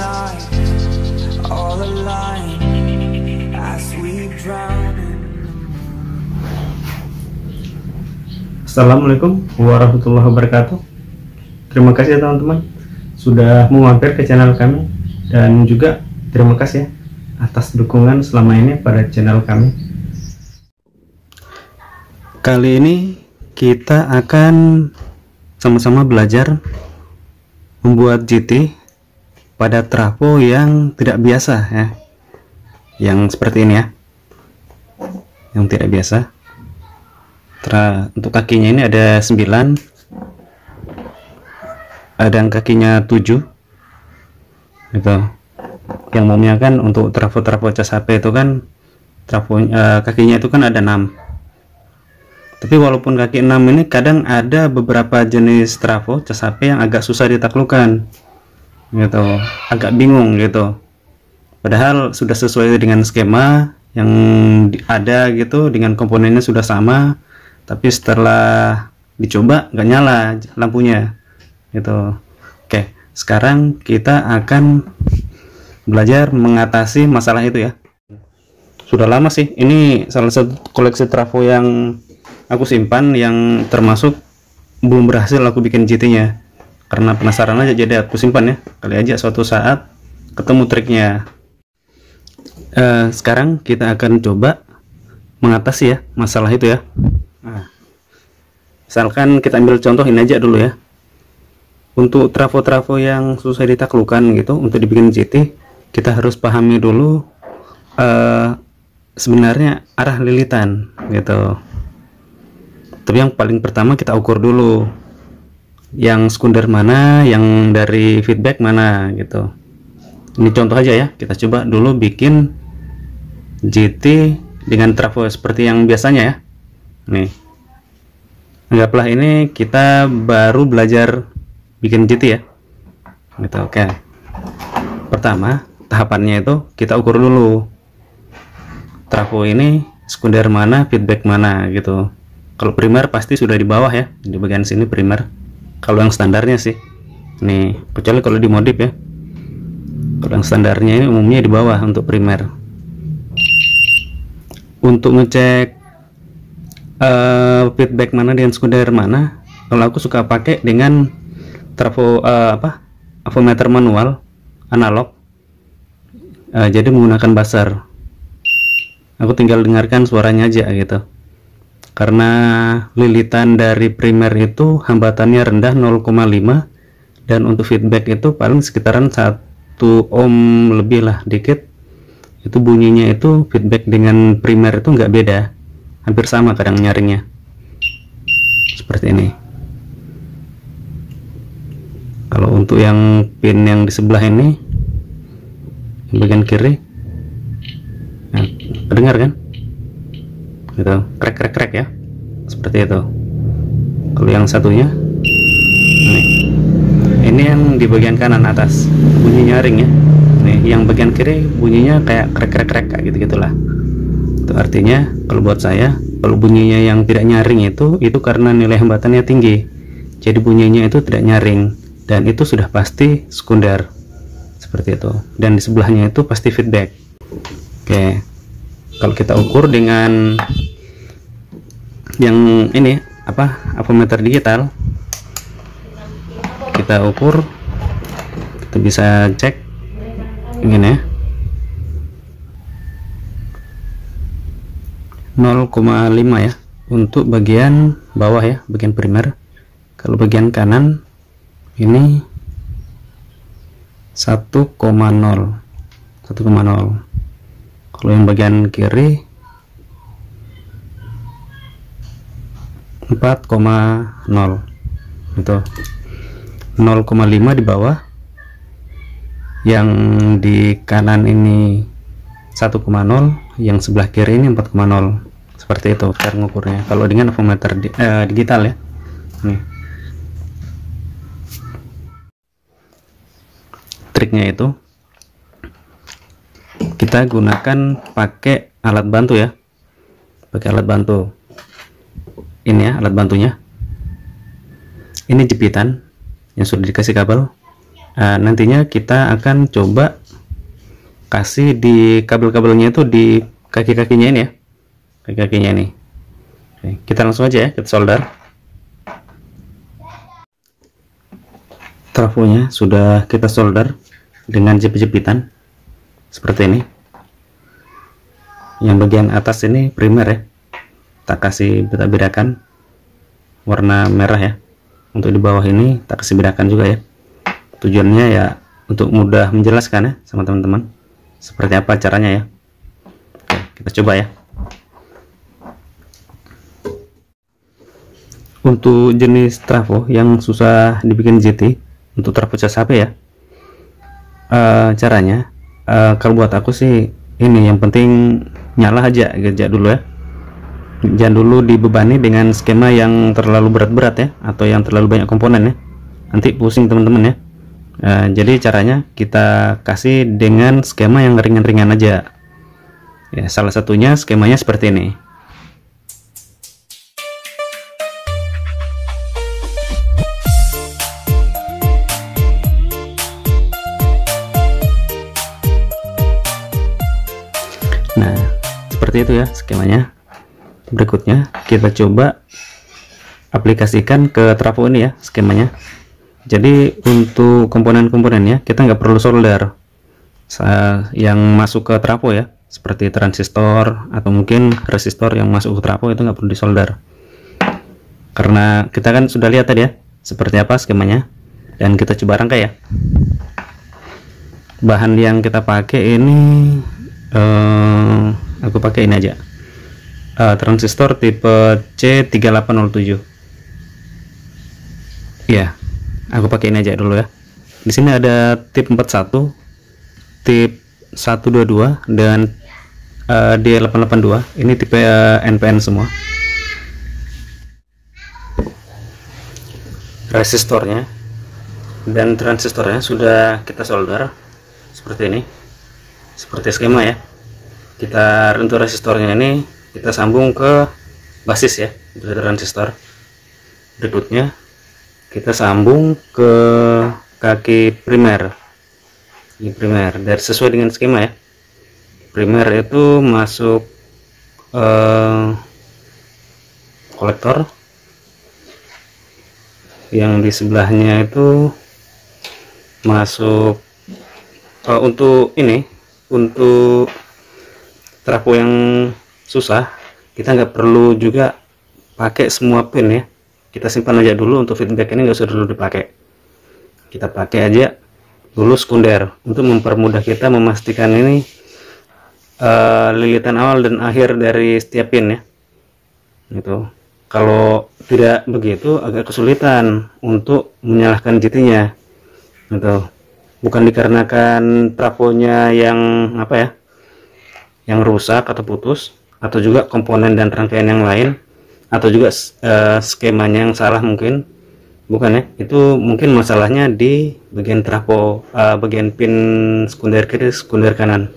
night, all aligned as we drown in. Assalamualaikum warahmatullahi wabarakatuh. Terima kasih teman-teman sudah mampir ke channel kami, dan juga terima kasih atas dukungan selama ini pada channel kami. Kali ini kita akan sama-sama belajar membuat GT pada trafo yang tidak biasa ya, yang seperti ini ya, yang tidak biasa. Untuk kakinya ini ada 9, ada yang kakinya 7 gitu. Yang umumnya kan untuk trafo-trafo cas HP itu kan kakinya itu kan ada 6. Tapi walaupun kaki 6 ini kadang ada beberapa jenis trafo cas HP yang agak susah ditaklukkan gitu, agak bingung gitu. Padahal sudah sesuai dengan skema yang ada gitu, dengan komponennya sudah sama, tapi setelah dicoba nggak nyala lampunya gitu. Oke, sekarang kita akan belajar mengatasi masalah itu ya. Sudah lama sih, ini salah satu koleksi trafo yang aku simpan, yang termasuk belum berhasil aku bikin GT-nya, karena penasaran aja jadi aku simpan ya, kali aja suatu saat ketemu triknya. Sekarang kita akan coba mengatasi ya masalah itu ya. Nah, misalkan kita ambil contoh ini aja dulu ya. Untuk trafo-trafo yang susah ditaklukkan gitu, untuk dibikin GT kita harus pahami dulu sebenarnya arah lilitan gitu. Tapi yang paling pertama kita ukur dulu yang sekunder mana, yang dari feedback mana gitu. Ini contoh aja ya, kita coba dulu bikin GT dengan trafo seperti yang biasanya ya. Nih, anggaplah ini kita baru belajar bikin GT ya gitu. Oke, pertama tahapannya itu kita ukur dulu trafo ini sekunder mana, feedback mana gitu. Kalau primer pasti sudah di bawah ya, di bagian sini primer. Kalau yang standarnya sih, nih kecuali kalau dimodif ya. Kalau yang standarnya ini umumnya di bawah untuk primer. Untuk ngecek feedback mana dan sekunder mana, kalau aku suka pakai dengan trafo avometer manual analog. Jadi menggunakan buzzer. Aku tinggal dengarkan suaranya aja gitu. Karena lilitan dari primer itu hambatannya rendah 0,5, dan untuk feedback itu paling sekitaran 1 ohm lebih lah dikit. Itu bunyinya itu feedback dengan primer itu nggak beda, hampir sama kadang nyaringnya seperti ini. Kalau untuk yang pin yang di sebelah ini, bagian kiri, nah, dengar kan gitu, krek ya, seperti itu. Kalau yang satunya ini yang di bagian kanan atas bunyi nyaring ya, nih yang bagian kiri bunyinya kayak krek kayak gitu gitulah. Itu artinya kalau buat saya, kalau bunyinya yang tidak nyaring itu karena nilai hambatannya tinggi, jadi bunyinya itu tidak nyaring, dan itu sudah pasti sekunder seperti itu. Dan di sebelahnya itu pasti feedback. Oke, kalau kita ukur dengan yang ini avometer digital, kita ukur, kita bisa cek ini ya, 0,5 ya untuk bagian bawah ya, bagian primer. Kalau bagian kanan ini 1,0. Kalau yang bagian kiri 4,0 itu, 0,5 di bawah. Yang di kanan ini 1,0, yang sebelah kiri ini 4,0. Seperti itu cara ngukurnya kalau dengan avometer digital ya. Nih, triknya itu kita gunakan pakai alat bantu ya, pakai alat bantu ini ya, alat bantunya ini jepitan yang sudah dikasih kabel. Nantinya kita akan coba kasih di kabel-kabelnya itu di kaki-kakinya ini ya, kaki-kakinya ini. Oke, kita langsung aja ya, kita solder. Trafonya sudah kita solder dengan jepit-jepitan seperti ini. Yang bagian atas ini primer ya, tak kasih bedakan warna merah ya. Untuk di bawah ini tak kasih bedakan juga ya. Tujuannya ya untuk mudah menjelaskan ya sama teman-teman seperti apa caranya ya. Oke, kita coba ya. Untuk jenis trafo yang susah dibikin JT untuk trafo cas HP ya, caranya kalau buat aku sih ini, yang penting nyala aja dulu ya, jangan dulu dibebani dengan skema yang terlalu berat-berat ya, atau yang terlalu banyak komponen ya, nanti pusing teman-teman ya. Jadi caranya kita kasih dengan skema yang ringan-ringan aja ya, salah satunya skemanya seperti ini. Nah, seperti itu ya skemanya. Berikutnya kita coba aplikasikan ke trafo ini ya skemanya. Jadi untuk komponen-komponennya kita nggak perlu solder yang masuk ke trafo ya, seperti transistor atau mungkin resistor yang masuk ke trafo, itu nggak perlu disolder, karena kita kan sudah lihat tadi ya seperti apa skemanya. Dan kita coba rangkai ya. Bahan yang kita pakai ini aku pakai ini aja, transistor tipe C3807 ya. Aku pakai ini aja dulu ya. Di sini ada tip 41, tip 122 dan D882. Ini tipe NPN semua. Resistornya dan transistornya sudah kita solder seperti ini, seperti skema ya. Kita untuk resistornya ini kita sambung ke basis ya, dari transistor. Berikutnya kita sambung ke kaki primer. Ini primer dari sesuai dengan skema ya. Primer itu masuk kolektor, yang di sebelahnya itu masuk untuk ini, untuk trafo yang susah kita nggak perlu juga pakai semua pin ya. Kita simpan aja dulu, untuk feedback ini nggak usah dulu dipakai, kita pakai aja dulu sekunder untuk mempermudah kita memastikan ini lilitan awal dan akhir dari setiap pin ya. Itu kalau tidak begitu agak kesulitan untuk menyalakan JT-nya. Gitu. Bukan dikarenakan trafonya yang apa ya, yang rusak atau putus, atau juga komponen dan rangkaian yang lain, atau juga skemanya yang salah, mungkin bukan ya. Itu mungkin masalahnya di bagian trafo, bagian pin sekunder kiri sekunder kanan.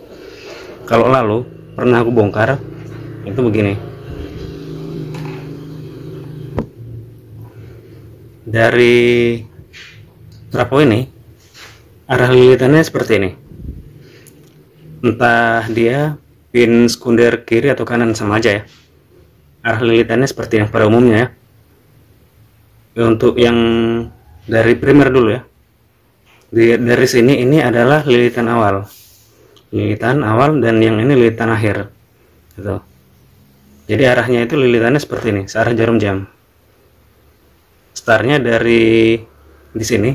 Kalau lalu pernah aku bongkar itu begini, dari trafo ini arah lilitannya seperti ini, entah dia pin sekunder kiri atau kanan sama aja ya, arah lilitannya seperti yang pada umumnya ya. Untuk yang dari primer dulu ya, dari sini ini adalah lilitan awal, dan yang ini lilitan akhir gitu. Jadi arahnya itu lilitannya seperti ini, searah jarum jam. Startnya dari di sini,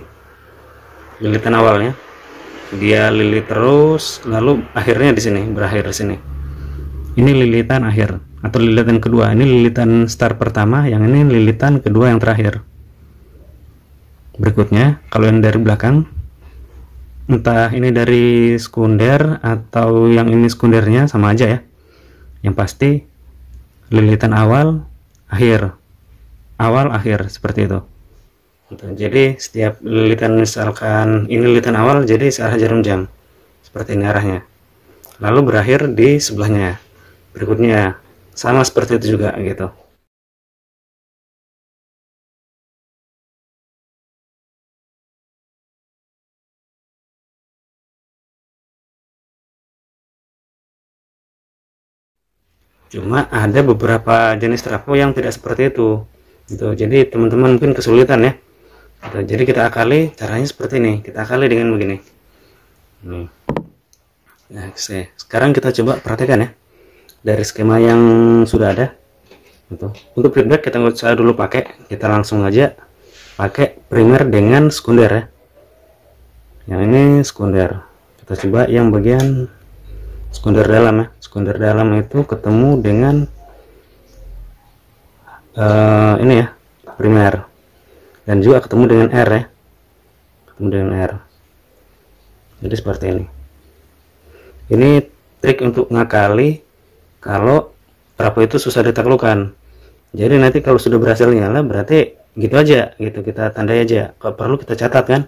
lilitan awalnya dia lilit terus, lalu akhirnya di sini, berakhir di sini. Ini lilitan akhir atau lilitan kedua. Ini lilitan start pertama, yang ini lilitan kedua yang terakhir. Berikutnya kalau yang dari belakang, entah ini dari sekunder atau yang ini sekundernya sama aja ya, yang pasti lilitan awal akhir, awal akhir, seperti itu. Jadi setiap lilitan, misalkan ini lilitan awal, jadi searah jarum jam seperti ini arahnya, lalu berakhir di sebelahnya. Berikutnya sama seperti itu juga gitu. Cuma ada beberapa jenis trafo yang tidak seperti itu gitu. Jadi teman-teman mungkin kesulitan ya gitu. Jadi kita akali caranya seperti ini, kita akali dengan begini nih. Nah, sekarang kita coba perhatikan ya dari skema yang sudah ada gitu. Untuk feedback kita nggak usah dulu pakai, kita langsung aja pakai primer dengan sekunder ya. Yang ini sekunder, kita coba yang bagian sekunder dalam ya. Sekunder dalam itu ketemu dengan ini ya, primer, dan juga ketemu dengan R ya, ketemu dengan R. Jadi seperti ini. Ini trik untuk ngakali kalau trafo itu susah ditaklukkan. Jadi nanti kalau sudah berhasil nyala berarti gitu aja gitu, kita tandai aja. Kalau perlu kita catat kan,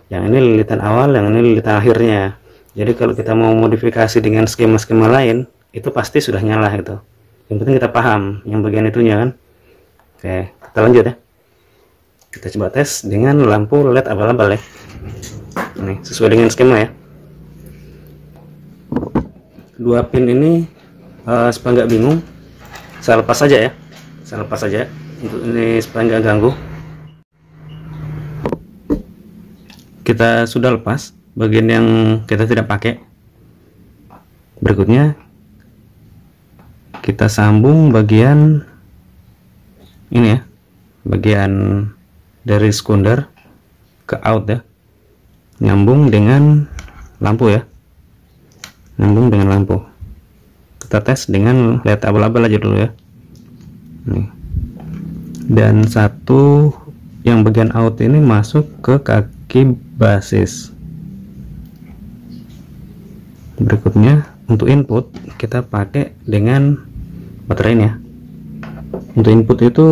yang ini lilitan awal, yang ini lilitan akhirnya. Jadi kalau kita mau modifikasi dengan skema-skema lain itu pasti sudah nyala gitu. Yang penting kita paham yang bagian itunya kan. Oke, kita lanjut ya. Kita coba tes dengan lampu LED abal-abal ya. Ini sesuai dengan skema ya. Dua pin ini supaya nggak bingung, saya lepas saja ya. Saya lepas saja untuk ini supaya nggak ganggu. Kita sudah lepas bagian yang kita tidak pakai. Berikutnya kita sambung bagian ini ya, bagian dari sekunder ke out ya, nyambung dengan lampu ya, nyambung dengan lampu. Kita tes dengan LED abal-abal aja dulu ya. Nih. Dan satu yang bagian out ini masuk ke kaki basis. Berikutnya untuk input kita pakai dengan baterai ini ya. Untuk input itu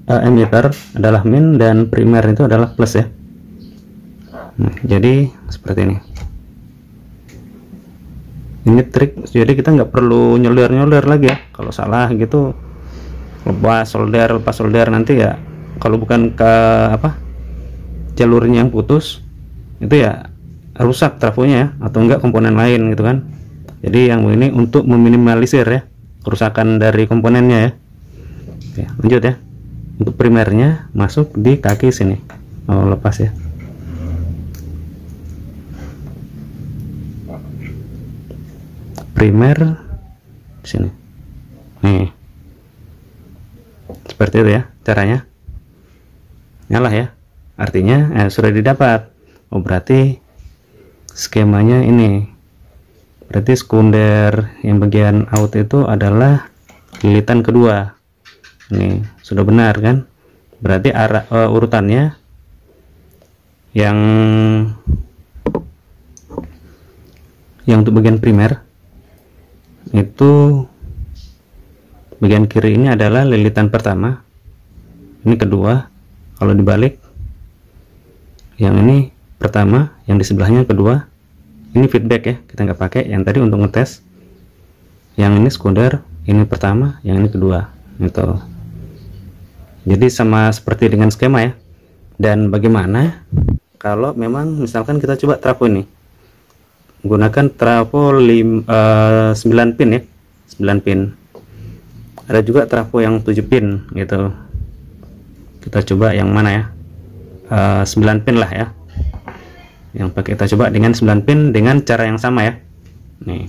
emitter adalah min dan primer itu adalah plus ya. Nah, jadi seperti ini. Ini trik, jadi kita nggak perlu nyolder lagi ya. Kalau salah gitu lepas solder nanti ya, kalau bukan ke apa jalurnya yang putus itu ya rusak trafonya ya, atau enggak komponen lain gitu kan. Jadi yang ini untuk meminimalisir ya kerusakan dari komponennya ya. Oke, lanjut ya. Untuk primernya masuk di kaki sini. Oh, lepas ya. Primer di sini. Nih. Seperti itu ya caranya. Nyala ya. Artinya sudah didapat. Oh, berarti skemanya ini. Berarti sekunder yang bagian out itu adalah lilitan kedua. Ini sudah benar kan? Berarti arah urutannya yang untuk bagian primer itu bagian kiri ini adalah lilitan pertama, ini kedua. Kalau dibalik yang ini pertama, yang di sebelahnya kedua. Ini feedback ya, kita nggak pakai yang tadi untuk ngetes. Yang ini sekunder, ini pertama, yang ini kedua gitu. Jadi sama seperti dengan skema ya. Dan bagaimana kalau memang misalkan kita coba trafo ini menggunakan trafo 9 pin ya, 9 pin. Ada juga trafo yang 7 pin gitu. Kita coba yang mana ya, 9 pin lah ya, yang pakai. Kita coba dengan 9 pin dengan cara yang sama ya. Nih,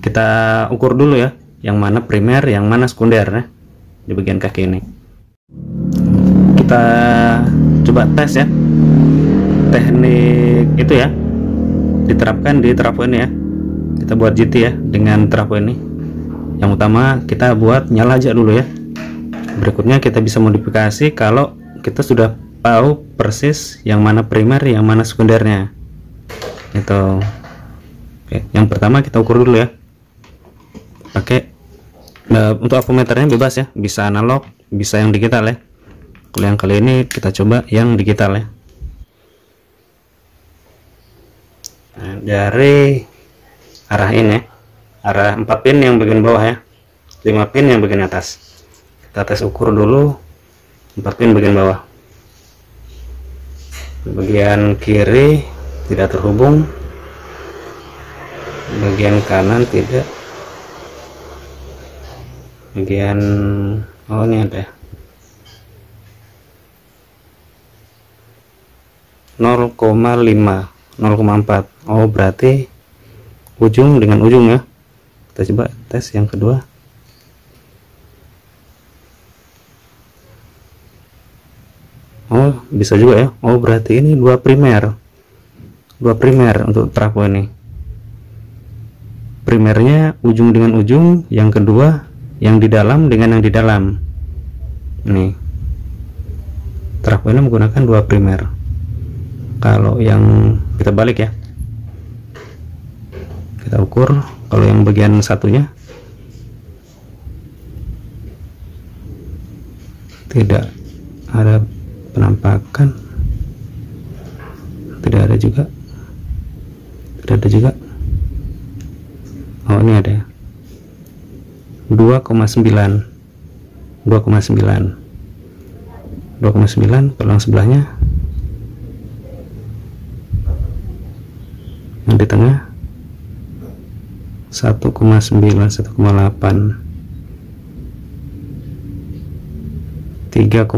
kita ukur dulu ya, yang mana primer, yang mana sekunder ya, di bagian kaki ini. Kita coba tes ya, teknik itu ya diterapkan di trafo ini ya. Kita buat GT ya dengan trafo ini. Yang utama kita buat nyala aja dulu ya. Berikutnya kita bisa modifikasi kalau kita sudah tahu persis yang mana primer, yang mana sekundernya itu. Oke, yang pertama kita ukur dulu ya, pakai untuk avometernya bebas ya, bisa analog, bisa yang digital ya. Kalau yang kali ini kita coba yang digital ya. Nah, dari arah ini, arah 4 pin yang bagian bawah ya, 5 pin yang bagian atas. Kita tes ukur dulu 4 pin bagian bawah. Bagian kiri tidak terhubung, bagian kanan tidak, bagian ini ada 0,5 0,4. Oh berarti ujung dengan ujung ya. Kita coba tes yang kedua. Oh bisa juga ya. Oh berarti ini dua primer untuk trafo ini. Primernya ujung dengan ujung, yang kedua yang di dalam dengan yang di dalam. Nih trafo ini menggunakan dua primer. Kalau yang kita balik ya, kita ukur. Kalau yang bagian satunya tidak ada penampakan, tidak ada juga. Oh ini ada 2,9. Kalau yang sebelahnya, yang di tengah 1,9, 1,8, 3,6.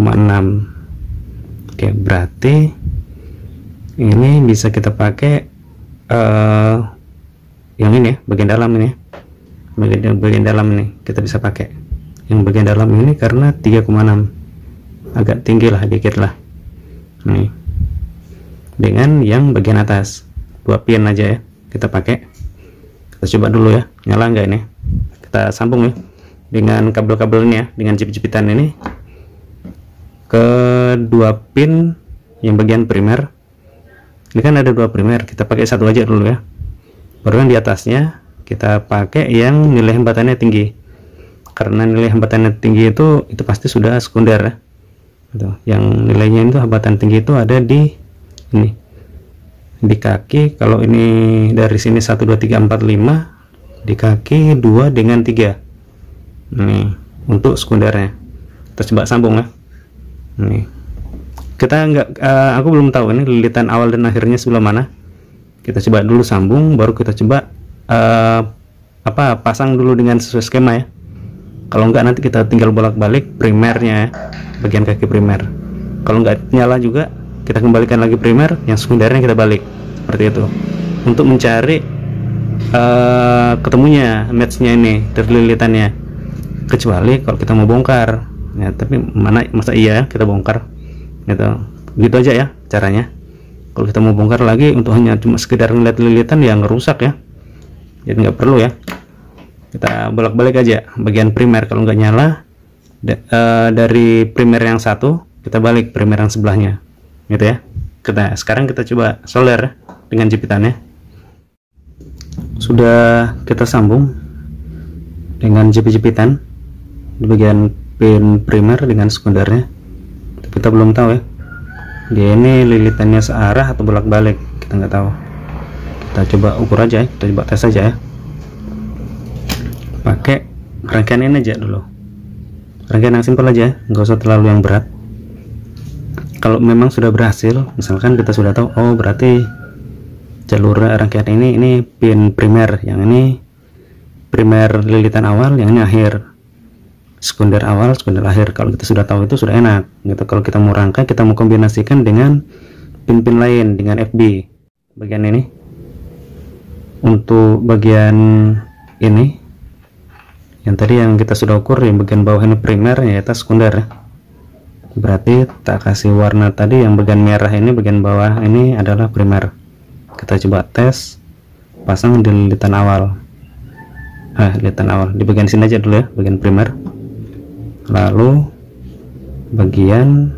Oke, berarti ini bisa kita pakai yang ini ya, bagian dalam ini, bagian dalam ini kita bisa pakai yang bagian dalam ini karena 3,6, agak tinggi lah, dikit lah. Nih, dengan yang bagian atas 2 pin aja ya kita pakai. Kita coba dulu ya, nyala nggak ini. Kita sambung ya dengan kabel-kabel ini ya, dengan jepit-jepitan ini ke 2 pin yang bagian primer. Ini kan ada 2 primer, kita pakai satu aja dulu ya. Baru yang di atasnya kita pakai yang nilai hambatannya tinggi. Karena nilai hambatannya tinggi itu pasti sudah sekunder ya. Yang nilainya itu hambatan tinggi itu ada di ini, di kaki. Kalau ini dari sini 1 2 3 4 5, di kaki 2 dengan 3. Nih untuk sekundernya. Kita coba sambung ya. Nih kita aku belum tahu ini lilitan awal dan akhirnya sebelah mana. Kita coba dulu sambung, baru kita coba pasang dulu dengan sesuai skema ya. Kalau enggak nanti kita tinggal bolak-balik primernya ya, bagian kaki primer. Kalau enggak nyala juga, kita kembalikan lagi primer, yang sekundernya kita balik, seperti itu, untuk mencari ketemunya matchnya ini dari lilitannya. Kecuali kalau kita mau bongkar ya, tapi masa iya kita bongkar gitu aja ya caranya. Kalau kita mau bongkar lagi untuk hanya cuma sekedar ngeliat lilitan ya ngerusak ya, jadi nggak perlu ya. Kita bolak-balik aja bagian primer. Kalau nggak nyala dari primer yang satu, kita balik primer yang sebelahnya gitu ya. Sekarang kita coba solder dengan jepitannya. Sudah kita sambung dengan jepit-jepitan di bagian pin primer dengan sekundernya. Kita belum tahu ya, dia ini lilitannya searah atau bolak-balik, kita nggak tahu. Kita coba ukur aja ya, kita coba tes aja ya, pakai rangkaian ini aja dulu, rangkaian yang simpel aja, nggak usah terlalu yang berat. Kalau memang sudah berhasil, misalkan kita sudah tahu, oh berarti jalur rangkaian ini pin primer, yang ini primer lilitan awal, yang ini akhir, sekunder awal, sekunder akhir. Kalau kita sudah tahu itu sudah enak gitu. Kalau kita mau rangkai, kita mau kombinasikan dengan pin-pin lain, dengan FB bagian ini. Untuk bagian ini yang tadi yang kita sudah ukur, yang bagian bawah ini primer, ya kita sekunder ya. Berarti tak kasih warna tadi, yang bagian merah ini bagian bawah ini adalah primer. Kita coba tes pasang di lilitan awal. Lilitan awal di bagian sini aja dulu ya, bagian primer. Lalu bagian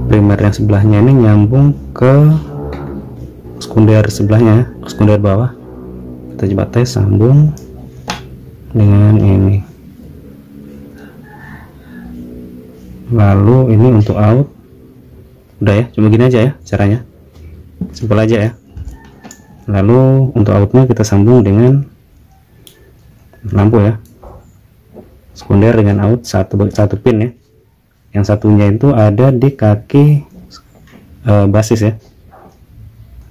primer yang sebelahnya ini nyambung ke sekunder sebelahnya, sekunder bawah. Kita coba tes sambung dengan ini. Lalu ini untuk out, udah ya, cuma gini aja ya caranya, simpel aja ya. Lalu untuk outnya kita sambung dengan lampu ya, sekunder dengan out satu pin ya. Yang satunya itu ada di kaki basis ya,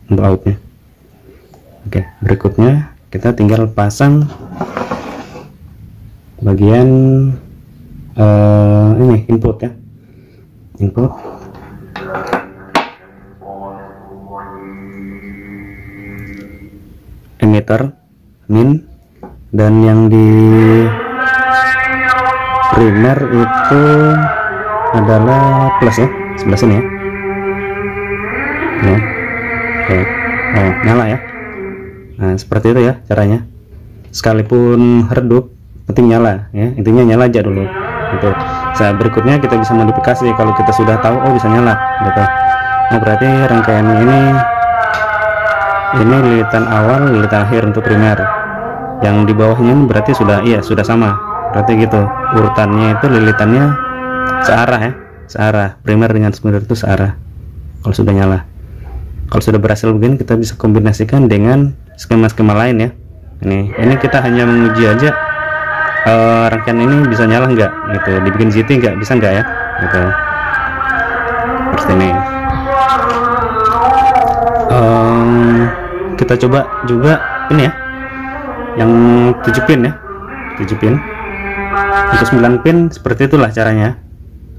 untuk outnya. Oke, berikutnya kita tinggal pasang bagian ini input ya, input. Emitter min, dan yang di primer itu adalah plus ya, sebelah sini ya. Nah, oke. Oh, nyala ya. Nah, seperti itu ya caranya. Sekalipun redup penting nyala ya, intinya nyala aja dulu gitu. Saat berikutnya kita bisa modifikasi kalau kita sudah tahu oh bisa nyala gitu. Nah, berarti rangkaian ini lilitan awal, lilitan akhir untuk primer. Yang di bawahnya berarti sudah, iya sudah sama, berarti gitu urutannya itu lilitannya searah ya, searah. Primer dengan sekunder itu searah kalau sudah nyala. Kalau sudah berhasil begini, kita bisa kombinasikan dengan skema-skema lain ya. Ini kita hanya menguji aja rangkaian ini bisa nyala nggak gitu, dibikin ZT nggak, bisa nggak ya gitu, seperti ini. Kita coba juga ini ya, yang 7 pin ya, 7 pin. Untuk 9 pin seperti itulah caranya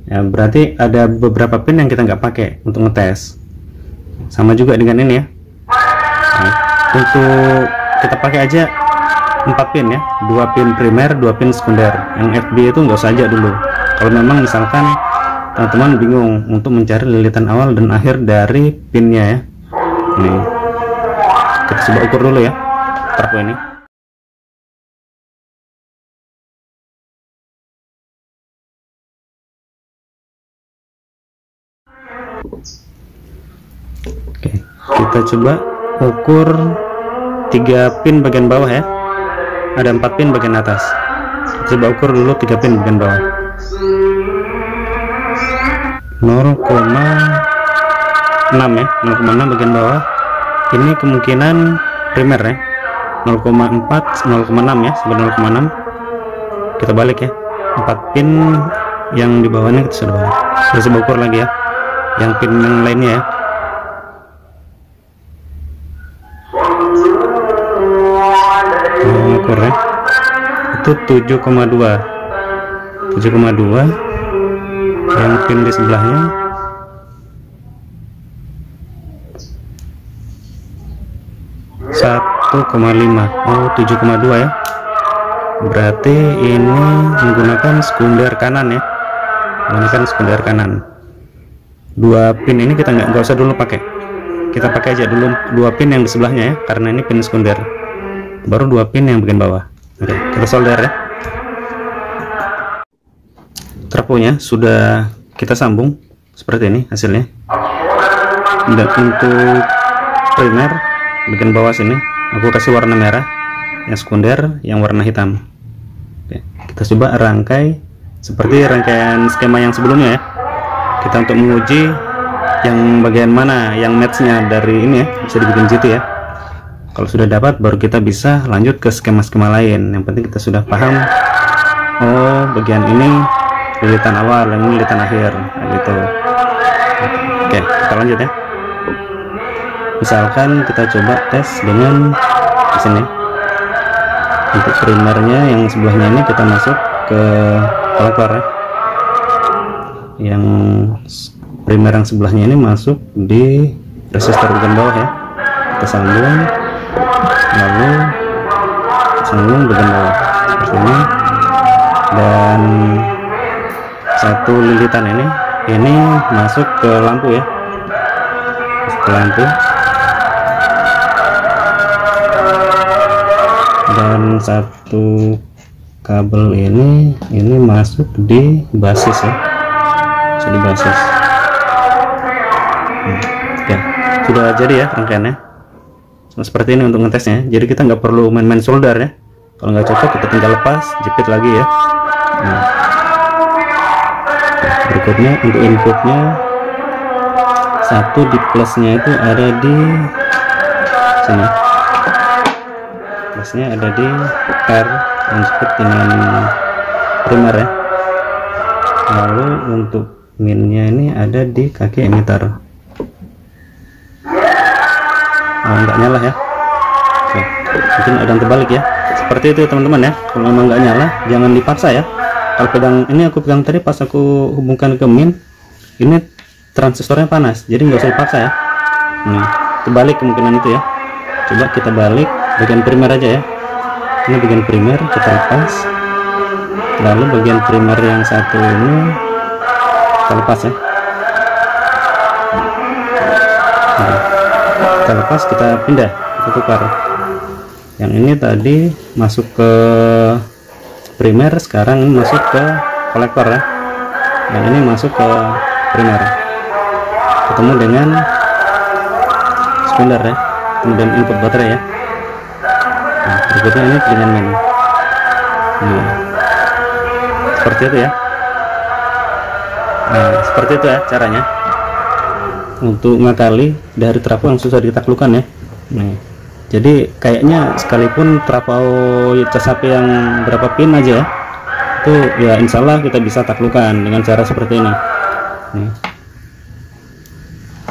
ya. Berarti ada beberapa pin yang kita nggak pakai untuk ngetes. Sama juga dengan ini ya. Nah, untuk kita pakai aja 4 pin ya, 2 pin primer, 2 pin sekunder. Yang FB itu nggak usah aja dulu. Kalau memang misalkan teman-teman bingung untuk mencari lilitan awal dan akhir dari pinnya ya. Nih, kita coba ukur dulu ya trafo ini. Oke, kita coba ukur 3 pin bagian bawah ya. Ada 4 pin bagian atas. Kita coba ukur dulu 3 pin bagian bawah. 0,6 ya, 0,6 bagian bawah. Ini kemungkinan primer ya. 0,4, 0,6 ya, sampai 0,6. Kita balik ya. 4 pin yang di bawahnya kita sudah balik. Kita coba ukur lagi ya. Yang pin yang lainnya ya. Ukur ya. Itu 7,2. 7,2. Yang pin di sebelahnya 1,5. Oh, 7,2 ya. Berarti ini menggunakan sekunder kanan ya, menggunakan sekunder kanan. 2 pin ini kita nggak usah dulu pakai, kita pakai aja dulu 2 pin yang di sebelahnya ya, karena ini pin sekunder. Baru 2 pin yang bagian bawah. Oke, kita solder ya. Trafonya sudah kita sambung seperti ini hasilnya. Dan untuk primer bagian bawah sini aku kasih warna merah, yang sekunder yang warna hitam. Oke, kita coba rangkai seperti rangkaian skema yang sebelumnya ya. Kita untuk menguji yang bagian mana yang matchnya dari ini ya, bisa dibikin GT ya. Kalau sudah dapat baru kita bisa lanjut ke skema-skema lain. Yang penting kita sudah paham, oh bagian ini lilitan awal, yang ini lilitan akhir, nah, gitu. Oke, kita lanjut ya. Misalkan kita coba tes dengan di sini. Untuk primernya yang sebelahnya ini kita masuk ke kolektor ya. Yang primer yang sebelahnya ini masuk di resistor bagian bawah ya. Kita sambung, lalu sambung bagian bawah seperti ini. Dan satu lilitan ini masuk ke lampu ya, ke lampu. Dan satu kabel ini masuk di basis ya, masuk di basis. Ya, sudah jadi ya rangkaiannya. Seperti ini untuk ngetesnya. Jadi kita nggak perlu main-main solder ya. Kalau nggak cocok kita tinggal lepas, jepit lagi ya. Nah, berikutnya untuk inputnya, satu di plusnya itu ada di sini. Plusnya ada di R yang disebut dengan primer ya. Lalu untuk minnya ini ada di kaki emitter. Oh, nggak nyala ya. Oke, mungkin ada yang terbalik ya. seperti itu teman-teman ya. Kalau memang nggak nyala jangan dipaksa ya. Kalau pegang ini, aku pegang tadi pas aku hubungkan ke min, ini transistornya panas, jadi nggak usah dipaksa ya. Nih, terbalik kemungkinan itu ya. Coba kita balik bagian primer aja ya. Ini bagian primer kita lepas, lalu bagian primer yang satu ini kita lepas ya. Nah, kita lepas, kita pindah, kita tukar. Yang ini tadi masuk ke primer, sekarang masuk ke kolektor ya. Yang ini masuk ke primer, ketemu dengan sekunder ya, kemudian input baterai ya. Nah, berikutnya ini dengan min. Nah, seperti itu ya. Nah, seperti itu ya caranya untuk ngakali dari trafo yang susah ditaklukkan ya. Nih, jadi kayaknya sekalipun trafo cas HP yang berapa pin aja ya, itu ya insya Allah kita bisa taklukkan dengan cara seperti ini. Nih,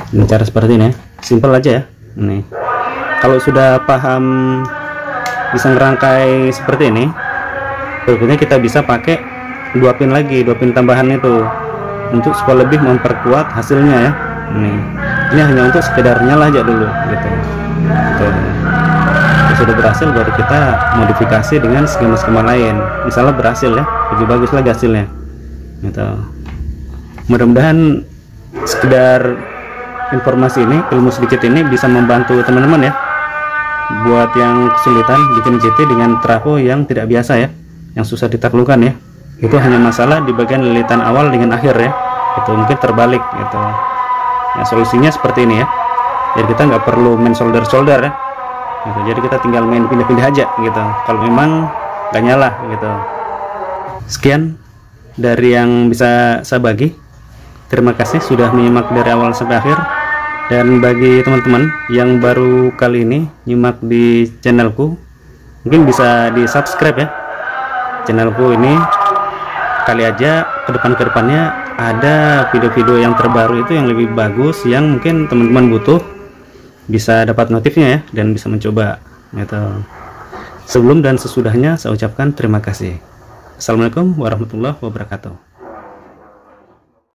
dengan cara seperti ini ya, simple aja ya. Nih, kalau sudah paham bisa ngerangkai seperti ini, berikutnya kita bisa pakai 2 pin lagi, 2 pin tambahan itu untuk supaya lebih memperkuat hasilnya ya. Nih, ini hanya untuk sekedar nyala aja dulu gitu. Kalau sudah berhasil baru kita modifikasi dengan skema-skema lain, misalnya berhasil ya, lebih bagus lagi hasilnya gitu. Mudah-mudahan sekedar informasi ini, ilmu sedikit ini bisa membantu teman-teman ya, buat yang kesulitan bikin GT dengan trafo yang tidak biasa ya, yang susah ditaklukkan ya. Itu hanya masalah di bagian lilitan awal dengan akhir ya, itu mungkin terbalik gitu ya. Solusinya seperti ini ya, jadi kita nggak perlu main solder ya gitu. Jadi kita tinggal main pindah-pindah aja gitu kalau memang nggak nyala gitu. Sekian dari yang bisa saya bagi. Terima kasih sudah menyimak dari awal sampai akhir. Dan bagi teman-teman yang baru kali ini nyimak di channelku, mungkin bisa di subscribe ya channelku ini. Kali aja kedepannya ada video-video yang terbaru itu yang lebih bagus, yang mungkin teman-teman butuh, bisa dapat notifnya ya dan bisa mencoba gitu. Sebelum dan sesudahnya saya ucapkan terima kasih. Assalamualaikum warahmatullahi wabarakatuh.